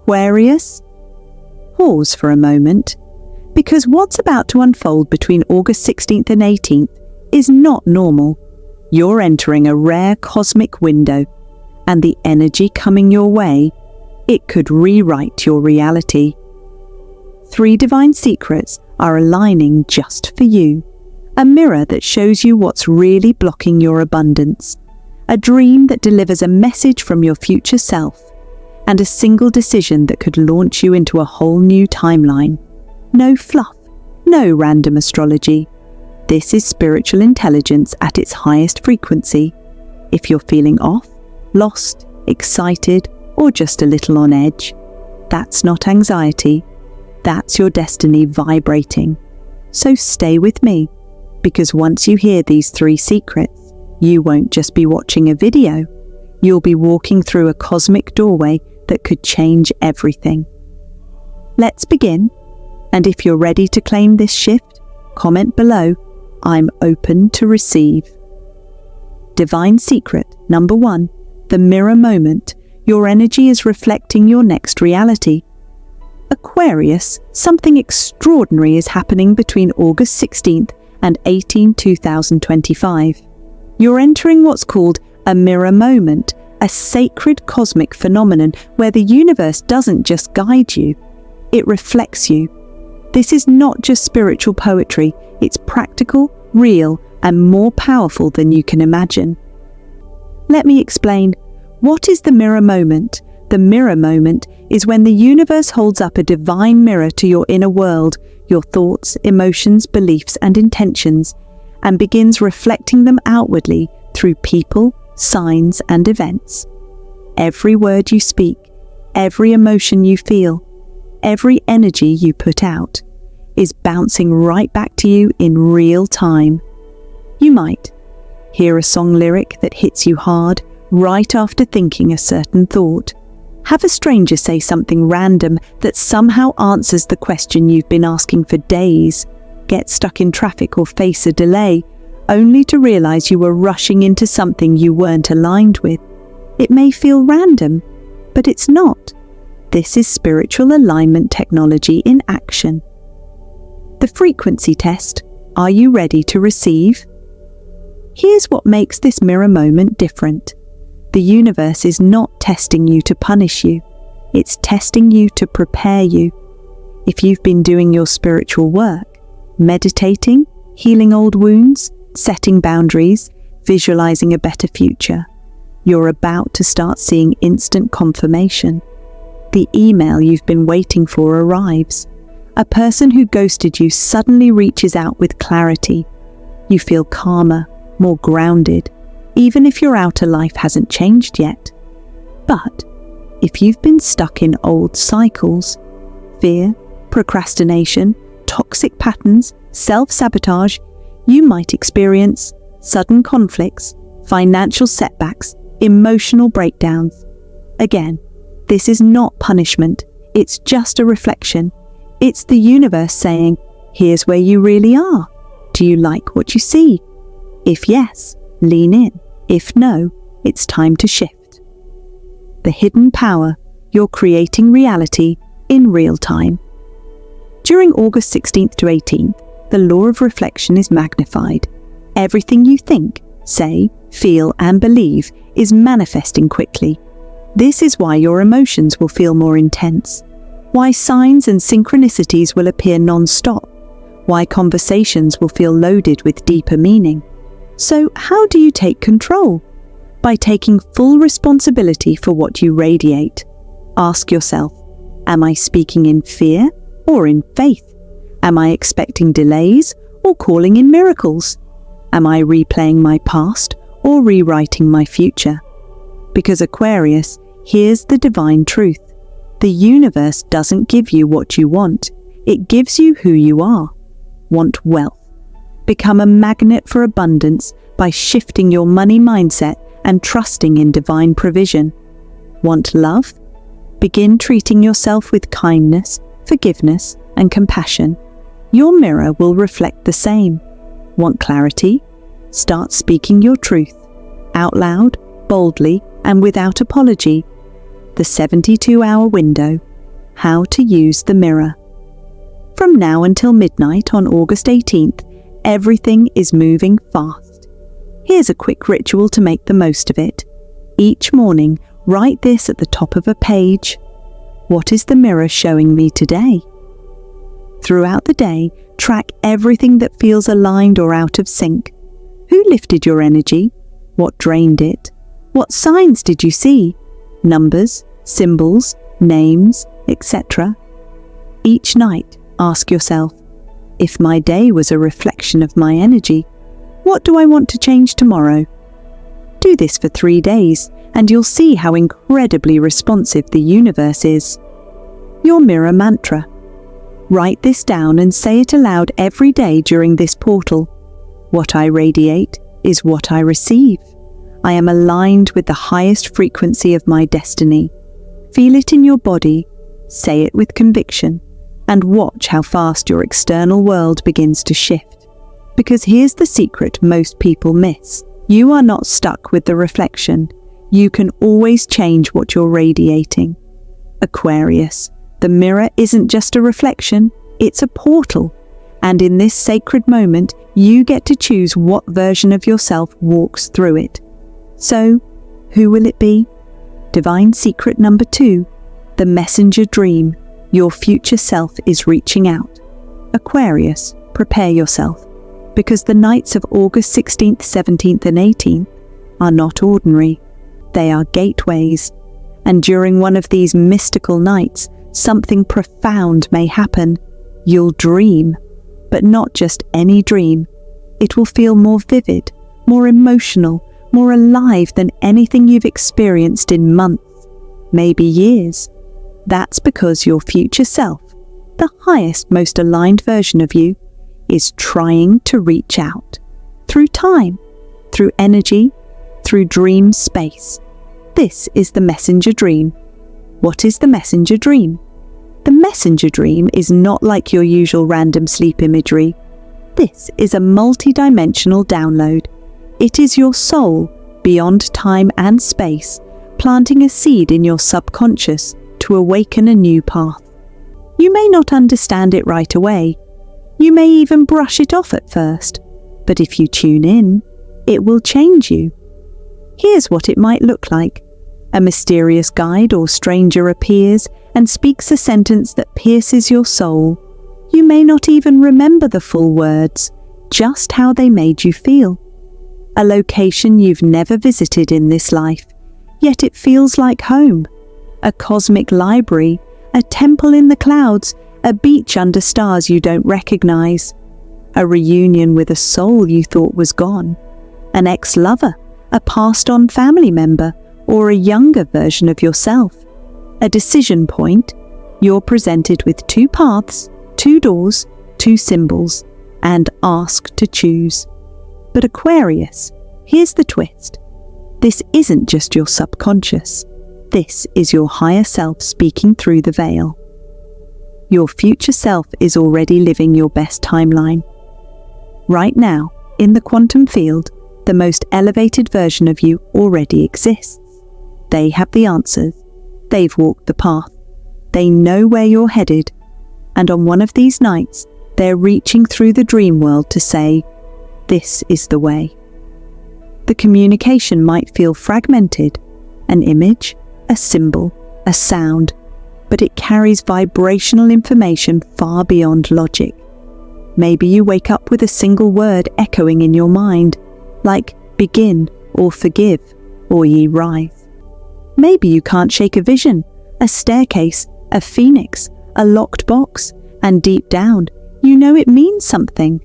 Aquarius? Pause for a moment, because what's about to unfold between August 16th and 18th is not normal. You're entering a rare cosmic window, and the energy coming your way, it could rewrite your reality. 3 divine secrets are aligning just for you. A mirror that shows you what's really blocking your abundance. A dream that delivers a message from your future self. And a single decision that could launch you into a whole new timeline. No fluff, no random astrology. This is spiritual intelligence at its highest frequency. If you're feeling off, lost, excited, or just a little on edge, that's not anxiety. That's your destiny vibrating. So stay with me, because once you hear these 3 secrets, you won't just be watching a video. You'll be walking through a cosmic doorway that could change everything. Let's begin, and if you're ready to claim this shift, comment below, I'm open to receive. Divine secret number 1, the mirror moment. Your energy is reflecting your next reality. Aquarius, something extraordinary is happening between August 16th and 18th, 2025. You're entering what's called a mirror moment, a sacred cosmic phenomenon where the universe doesn't just guide you, it reflects you. This is not just spiritual poetry, it's practical, real, and more powerful than you can imagine. Let me explain. What is the mirror moment? The mirror moment is when the universe holds up a divine mirror to your inner world, your thoughts, emotions, beliefs, and intentions, and begins reflecting them outwardly through people, signs, and events. Every word you speak, every emotion you feel, every energy you put out, is bouncing right back to you in real time. You might hear a song lyric that hits you hard right after thinking a certain thought. Have a stranger say something random that somehow answers the question you've been asking for days. Get stuck in traffic or face a delay, only to realize you were rushing into something you weren't aligned with. It may feel random, but it's not. This is spiritual alignment technology in action. The frequency test. Are you ready to receive? Here's what makes this mirror moment different. The universe is not testing you to punish you. It's testing you to prepare you. If you've been doing your spiritual work, meditating, healing old wounds, setting boundaries, visualizing a better future, you're about to start seeing instant confirmation. The email you've been waiting for arrives. A person who ghosted you suddenly reaches out with clarity. You feel calmer, more grounded, even if your outer life hasn't changed yet. But if you've been stuck in old cycles, fear, procrastination, toxic patterns, self-sabotage, you might experience sudden conflicts, financial setbacks, emotional breakdowns. Again, this is not punishment, it's just a reflection. It's the universe saying, here's where you really are. Do you like what you see? If yes, lean in. If no, it's time to shift. The hidden power. You're creating reality in real time. During August 16th to 18th, the law of reflection is magnified. Everything you think, say, feel, and believe is manifesting quickly. This is why your emotions will feel more intense, why signs and synchronicities will appear non-stop, why conversations will feel loaded with deeper meaning. So how do you take control? By taking full responsibility for what you radiate. Ask yourself, am I speaking in fear or in faith? Am I expecting delays or calling in miracles? Am I replaying my past or rewriting my future? Because Aquarius, here's the divine truth. The universe doesn't give you what you want. It gives you who you are. Want wealth? Become a magnet for abundance by shifting your money mindset and trusting in divine provision. Want love? Begin treating yourself with kindness, forgiveness, and compassion. Your mirror will reflect the same. Want clarity? Start speaking your truth, out loud, boldly, and without apology. The 72-hour window, how to use the mirror. From now until midnight on August 18th, everything is moving fast. Here's a quick ritual to make the most of it. Each morning, write this at the top of a page. What is the mirror showing me today? Throughout the day, track everything that feels aligned or out of sync. Who lifted your energy? What drained it? What signs did you see? Numbers, symbols, names, etc. Each night, ask yourself, if my day was a reflection of my energy, what do I want to change tomorrow? Do this for 3 days, and you'll see how incredibly responsive the universe is. Your mirror mantra. Write this down and say it aloud every day during this portal. What I radiate is what I receive. I am aligned with the highest frequency of my destiny. Feel it in your body, say it with conviction, and watch how fast your external world begins to shift. Because here's the secret most people miss. You are not stuck with the reflection. You can always change what you're radiating. Aquarius, the mirror isn't just a reflection, it's a portal. And in this sacred moment, you get to choose what version of yourself walks through it. So, who will it be? Divine secret number 2, the messenger dream. Your future self is reaching out. Aquarius, prepare yourself, because the nights of August 16th, 17th and 18th are not ordinary. They are gateways, and during one of these mystical nights, something profound may happen. You'll dream, but not just any dream. It will feel more vivid, more emotional, more alive than anything you've experienced in months, maybe years. That's because your future self, the highest, most aligned version of you, is trying to reach out. Through time, through energy, through dream space. This is the messenger dream. What is the messenger dream? The messenger dream is not like your usual random sleep imagery. This is a multi-dimensional download. It is your soul, beyond time and space, planting a seed in your subconscious to awaken a new path. You may not understand it right away. You may even brush it off at first. But if you tune in, it will change you. Here's what it might look like. A mysterious guide or stranger appears and speaks a sentence that pierces your soul. You may not even remember the full words, just how they made you feel. A location you've never visited in this life, yet it feels like home. A cosmic library, a temple in the clouds, a beach under stars you don't recognize. A reunion with a soul you thought was gone. An ex-lover, a passed-on family member, or a younger version of yourself. A decision point. You're presented with 2 paths, 2 doors, 2 symbols, and asked to choose. But Aquarius, here's the twist. This isn't just your subconscious. This is your higher self speaking through the veil. Your future self is already living your best timeline. Right now, in the quantum field, the most elevated version of you already exists. They have the answers. They've walked the path. They know where you're headed. And on one of these nights, they're reaching through the dream world to say, this is the way. The communication might feel fragmented, an image, a symbol, a sound, but it carries vibrational information far beyond logic. Maybe you wake up with a single word echoing in your mind, like begin or forgive or ye rise. Maybe you can't shake a vision, a staircase, a phoenix, a locked box, and deep down, you know it means something.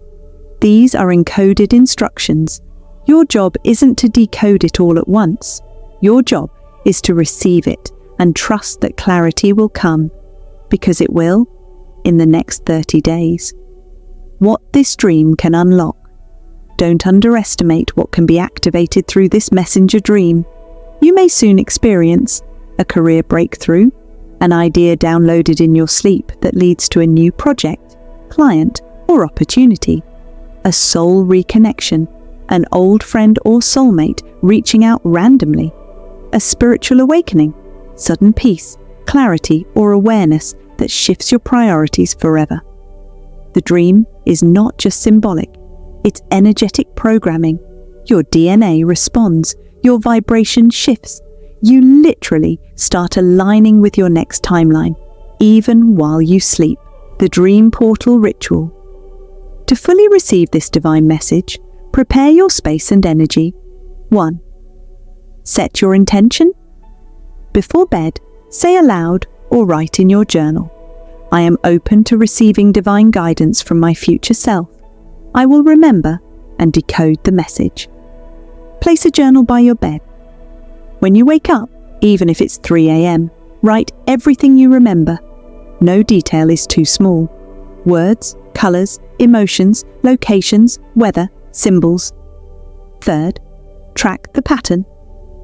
These are encoded instructions. Your job isn't to decode it all at once. Your job is to receive it and trust that clarity will come, because it will, in the next 30 days. What this dream can unlock. Don't underestimate what can be activated through this messenger dream. You may soon experience a career breakthrough, an idea downloaded in your sleep that leads to a new project, client, or opportunity, a soul reconnection, an old friend or soulmate reaching out randomly, a spiritual awakening, sudden peace, clarity, or awareness that shifts your priorities forever. The dream is not just symbolic, it's energetic programming. Your DNA responds, your vibration shifts. You literally start aligning with your next timeline, even while you sleep. The Dream Portal Ritual. To fully receive this divine message, prepare your space and energy. 1. Set your intention. Before bed, say aloud or write in your journal, I am open to receiving divine guidance from my future self. I will remember and decode the message. Place a journal by your bed. When you wake up, even if it's 3 a.m., write everything you remember. No detail is too small. Words, colours, emotions, locations, weather, symbols. 3rd, track the pattern.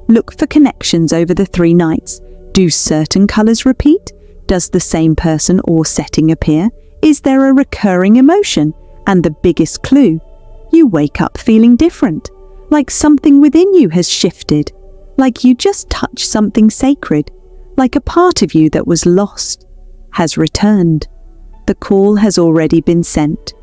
Look for connections over the 3 nights. Do certain colours repeat? Does the same person or setting appear? Is there a recurring emotion? And the biggest clue, you wake up feeling different, like something within you has shifted, like you just touched something sacred, like a part of you that was lost has returned. The call has already been sent.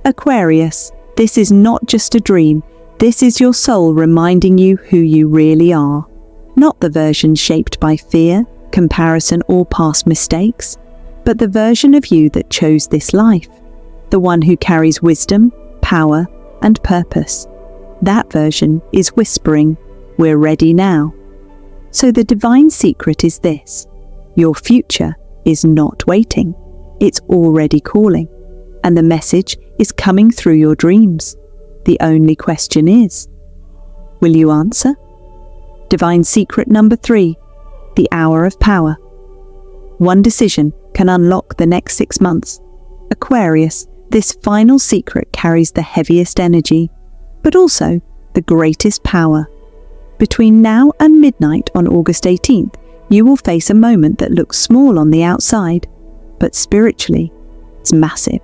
Aquarius, this is not just a dream. This is your soul reminding you who you really are. Not the version shaped by fear, comparison, or past mistakes, but the version of you that chose this life. The one who carries wisdom, power, and purpose. That version is whispering, we're ready now. So the divine secret is this: your future is not waiting. It's already calling, and the message is coming through your dreams. The only question is, will you answer? Divine secret number 3, the hour of power. One decision can unlock the next 6 months. Aquarius, this final secret carries the heaviest energy, but also the greatest power. Between now and midnight on August 18th, you will face a moment that looks small on the outside, but spiritually, it's massive.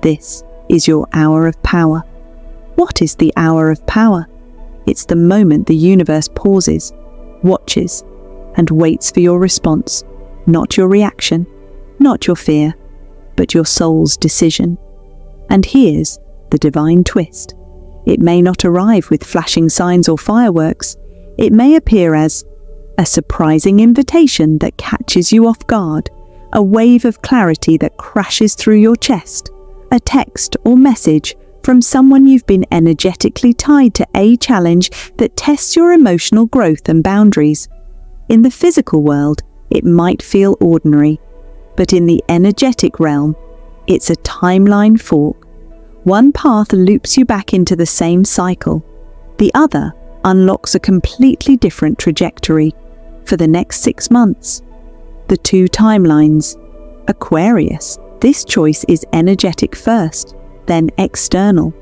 This is your hour of power. What is the hour of power? It's the moment the universe pauses, watches, and waits for your response. Not your reaction, not your fear, but your soul's decision. And here's the divine twist. It may not arrive with flashing signs or fireworks. It may appear as a surprising invitation that catches you off guard, a wave of clarity that crashes through your chest, a text or message from someone you've been energetically tied to, a challenge that tests your emotional growth and boundaries. In the physical world, it might feel ordinary, but in the energetic realm, it's a timeline fork. One path loops you back into the same cycle. The other unlocks a completely different trajectory for the next 6 months. The 2 timelines. Aquarius, this choice is energetic first, then external.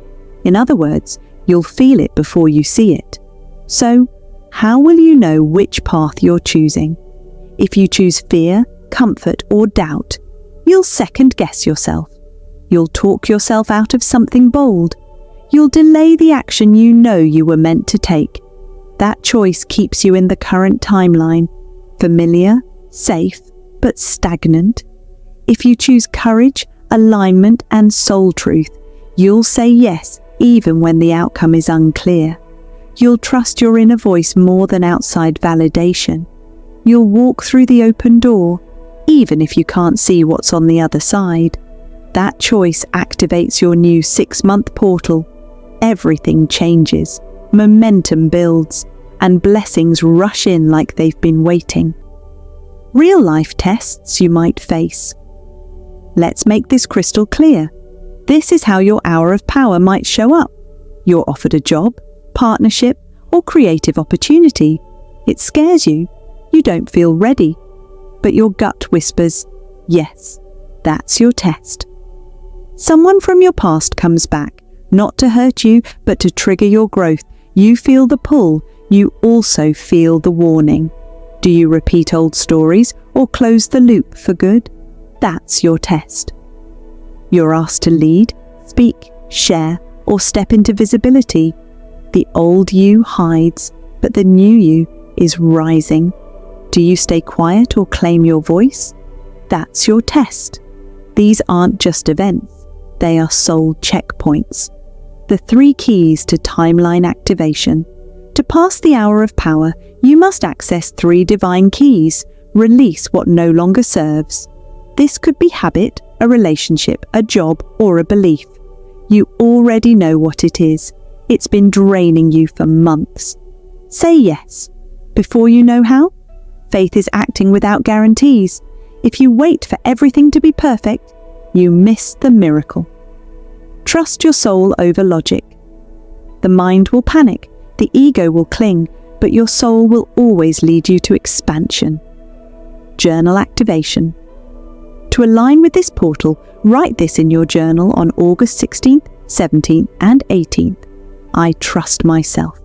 In other words, you'll feel it before you see it. So, how will you know which path you're choosing? If you choose fear, comfort, or doubt, you'll second-guess yourself. You'll talk yourself out of something bold. You'll delay the action you know you were meant to take. That choice keeps you in the current timeline, familiar, safe, but stagnant. If you choose courage, alignment, and soul truth, you'll say yes even when the outcome is unclear. You'll trust your inner voice more than outside validation. You'll walk through the open door, even if you can't see what's on the other side. That choice activates your new 6-month portal. Everything changes, momentum builds, and blessings rush in like they've been waiting. Real-life tests you might face. Let's make this crystal clear. This is how your hour of power might show up. You're offered a job, partnership, or creative opportunity. It scares you. You don't feel ready. But your gut whispers, yes, that's your test. Someone from your past comes back, not to hurt you, but to trigger your growth. You feel the pull. You also feel the warning. Do you repeat old stories or close the loop for good? That's your test. You're asked to lead, speak, share, or step into visibility. The old you hides, but the new you is rising. Do you stay quiet or claim your voice? That's your test. These aren't just events, they are soul checkpoints. The 3 keys to timeline activation. To pass the hour of power, you must access 3 divine keys. Release what no longer serves. This could be habit, a relationship, a job, or a belief. You already know what it is. It's been draining you for months. Say yes. Before you know how? Faith is acting without guarantees. If you wait for everything to be perfect, you miss the miracle. Trust your soul over logic. The mind will panic, the ego will cling, but your soul will always lead you to expansion. Journal activation. To align with this portal, write this in your journal on August 16th, 17th, and 18th. I trust myself.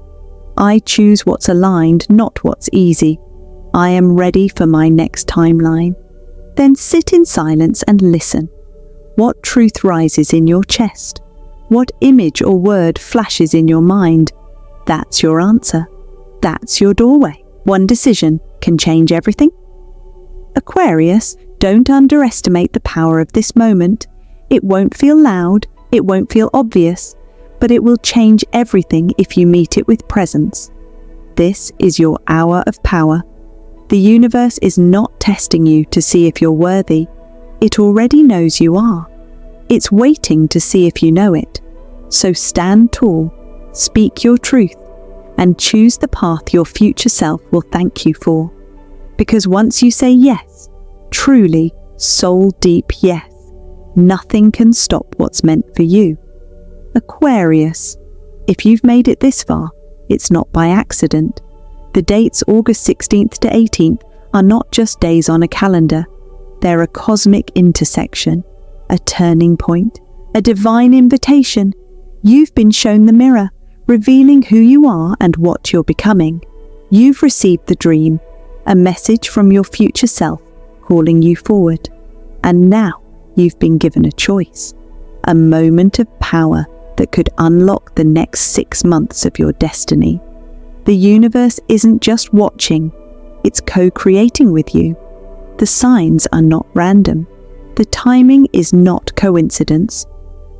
I choose what's aligned, not what's easy. I am ready for my next timeline. Then sit in silence and listen. What truth rises in your chest? What image or word flashes in your mind? That's your answer. That's your doorway. One decision can change everything. Aquarius, don't underestimate the power of this moment. It won't feel loud, it won't feel obvious, but it will change everything if you meet it with presence. This is your hour of power. The universe is not testing you to see if you're worthy. It already knows you are. It's waiting to see if you know it. So stand tall, speak your truth, and choose the path your future self will thank you for. Because once you say yes, truly, soul deep yes, nothing can stop what's meant for you. Aquarius, if you've made it this far, it's not by accident. The dates August 16th to 18th are not just days on a calendar. They're a cosmic intersection, a turning point, a divine invitation. You've been shown the mirror, revealing who you are and what you're becoming. You've received the dream, a message from your future self calling you forward. And now you've been given a choice, a moment of power that could unlock the next 6 months of your destiny. The universe isn't just watching, it's co-creating with you. The signs are not random. The timing is not coincidence.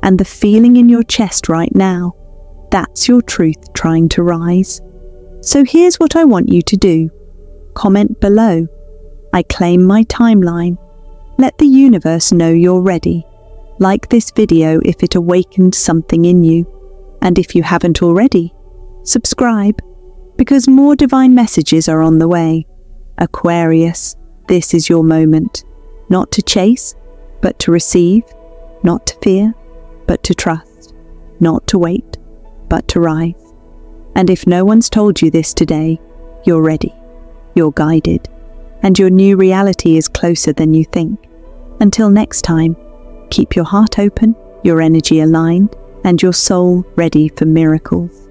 And the feeling in your chest right now, that's your truth trying to rise. So here's what I want you to do. Comment below. I claim my timeline. Let the universe know you're ready. Like this video if it awakened something in you. And if you haven't already, subscribe, because more divine messages are on the way. Aquarius, this is your moment. Not to chase, but to receive. Not to fear, but to trust. Not to wait, but to rise. And if no one's told you this today, you're ready. You're guided. And your new reality is closer than you think. Until next time, keep your heart open, your energy aligned, and your soul ready for miracles.